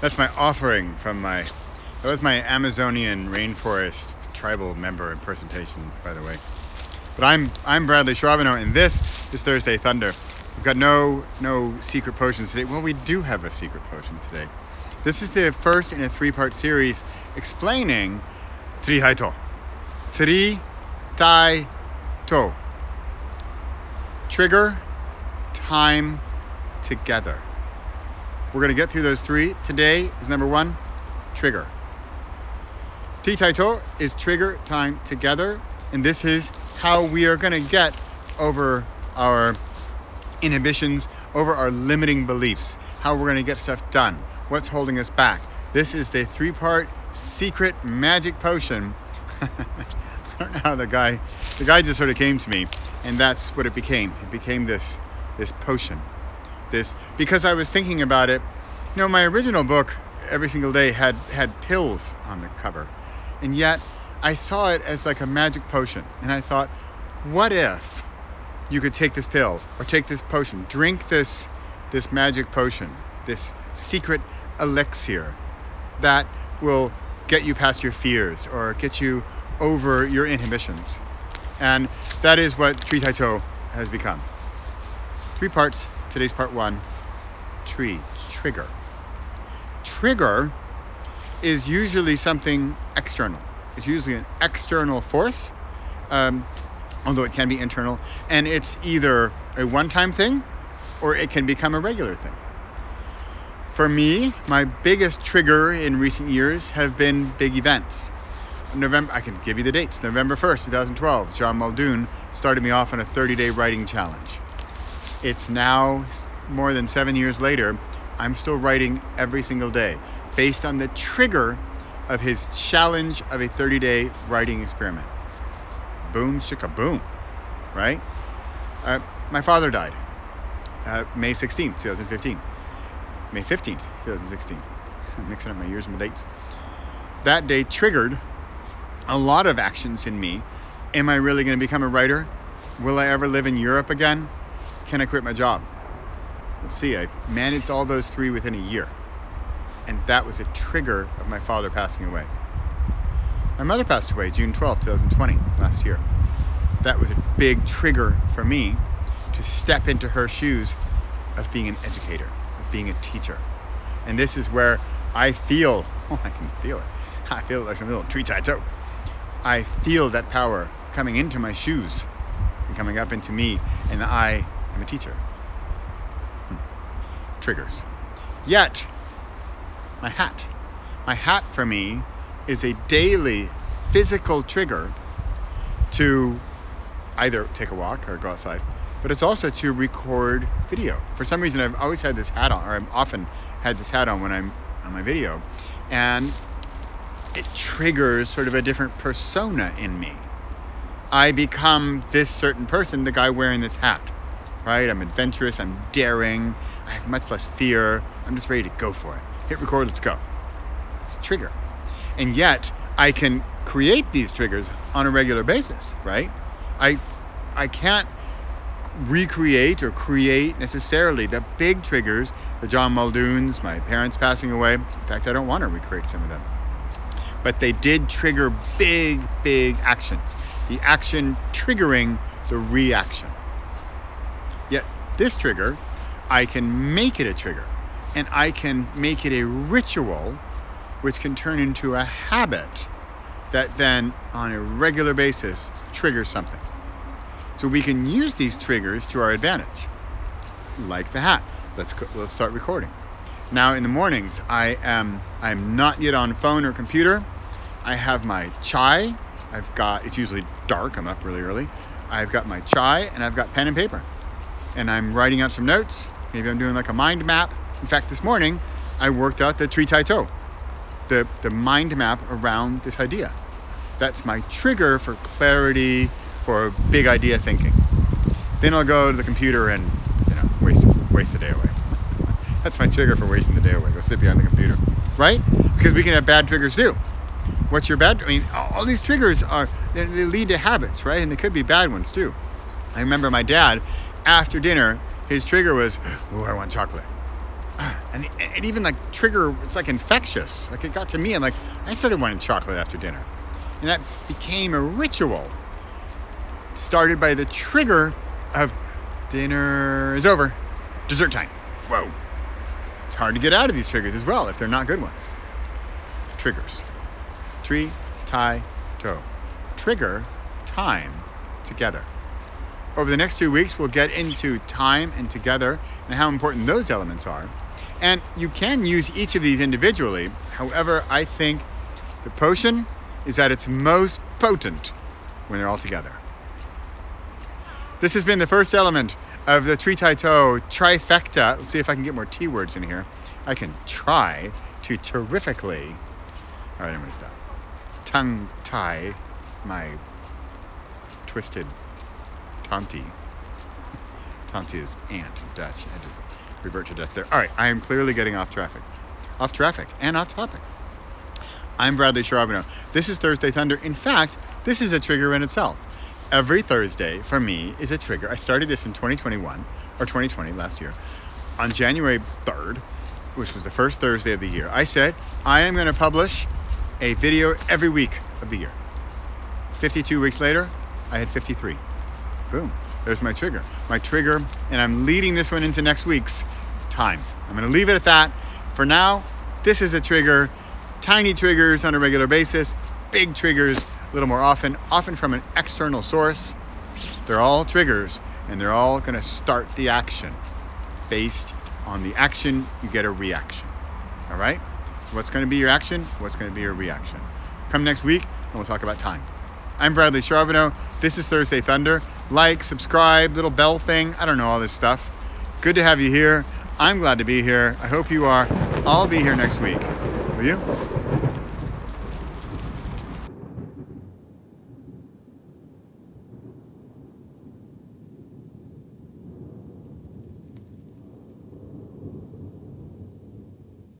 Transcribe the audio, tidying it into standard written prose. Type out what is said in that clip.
That's my offering from that was my Amazonian rainforest tribal member impersonation, by the way. But I'm Bradley Charbonneau, and this is Thursday Thunder. We've got no secret potions today. Well, we do have a secret potion today. This is the first in a 3-part series explaining TriTiTo. TriTiTo. Trigger, time, together. We're going to get through those 3. Today is number 1, trigger. TriTiTo is trigger, time, together, and this is how we are going to get over our inhibitions, over our limiting beliefs, how we're going to get stuff done, what's holding us back. This is the 3-part secret magic potion. I don't know how the guy just sort of came to me, and that's what it became. It became this potion. Because I was thinking about it. My original book, Every Single Day, had pills on the cover, and yet I saw it as like a magic potion, and I thought, what if you could take this pill or take this potion, drink this magic potion, this secret elixir that will get you past your fears or get you over your inhibitions. And that is what TriTiTo has become. 3 parts. Today's part 1, trigger. Trigger is usually something external. It's usually an external force, although it can be internal, and it's either a one-time thing or it can become a regular thing. For me, my biggest trigger in recent years have been big events. I can give you the dates. November 1st, 2012, John Muldoon started me off on a 30-day writing challenge. It's now more than 7 years later. I'm still writing every single day based on the trigger of his challenge of a 30-day writing experiment. Boom, shika boom, right? My father died May 16th, 2015. May 15th, 2016. I'm mixing up my years and my dates. That day triggered a lot of actions in me. Am I really going to become a writer? Will I ever live in Europe again? Can I quit my job? Let's see, I managed all those 3 within a year. And that was a trigger of my father passing away. My mother passed away June 12, 2020, last year. That was a big trigger for me to step into her shoes of being an educator, of being a teacher. And this is where I feel, I can feel it. I feel it like a little TriTiTo. I feel that power coming into my shoes and coming up into me, and I am a teacher. Triggers. Yet, my hat for me is a daily physical trigger to either take a walk or go outside, but it's also to record video. For some reason, I've always had this hat on, or I've often had this hat on when I'm on my video, and it triggers sort of a different persona in me. I become this certain person, the guy wearing this hat, right? I'm adventurous, I'm daring, I have much less fear, I'm just ready to go for it. Hit record, let's go. It's a trigger. And yet, I can create these triggers on a regular basis, right? I can't recreate or create necessarily the big triggers, the John Muldoons, my parents passing away. In fact, I don't want to recreate some of them. But they did trigger big actions. The action triggering the reaction. Yet this trigger, I can make it a trigger. And I can make it a ritual, which can turn into a habit that then, on a regular basis, triggers something. So we can use these triggers to our advantage. Like the hat. Let's start recording. Now in the mornings, I'm not yet on phone or computer. I have my chai. It's usually dark, I'm up really early. I've got my chai and I've got pen and paper. And I'm writing out some notes. Maybe I'm doing like a mind map. In fact, this morning, I worked out the TriTiTo, the mind map around this idea. That's my trigger for clarity, for big idea thinking. Then I'll go to the computer and waste the day away. That's my trigger for wasting the day away. Go sit behind the computer, right? Because we can have bad triggers too. What's your bad? All these triggers they lead to habits, right? And they could be bad ones too. I remember my dad, after dinner, his trigger was, I want chocolate. And even like trigger, it's like infectious. Like it got to me. I'm like, I started wanting chocolate after dinner. And that became a ritual. Started by the trigger of dinner is over, dessert time. Whoa. It's hard to get out of these triggers as well if they're not good ones. Triggers. TriTiTo. Trigger, time, together. Over the next 2 weeks, we'll get into time and together and how important those elements are. And you can use each of these individually. However, I think the potion is at its most potent when they're all together. This has been the first element of the TriTiTo trifecta. Let's see if I can get more T words in here. I can try to terrifically. All right, I'm going to stop. Tongue tie my twisted Tanti. Tanti is aunt in Dutch. I had to revert to Dutch there. All right, I am clearly getting off traffic and off topic. I'm Bradley Charbonneau. This is Thursday Thunder. In fact, this is a trigger in itself. Every Thursday for me is a trigger. I started this in 2021 or 2020 last year. On January 3rd, which was the first Thursday of the year, I said I am going to publish a video every week of the year. 52 weeks later, I had 53. Boom. There's my trigger. And I'm leading this one into next week's time. I'm going to leave it at that. For now, this is a trigger. Tiny triggers on a regular basis. Big triggers a little more often from an external source. They're all triggers, and they're all going to start the action. Based on the action, you get a reaction. All right? What's going to be your action? What's going to be your reaction? Come next week, and we'll talk about time. I'm Bradley Charbonneau. This is Thursday Thunder. Like, subscribe, little bell thing. I don't know all this stuff. Good to have you here. I'm glad to be here. I hope you are. I'll be here next week. Will you?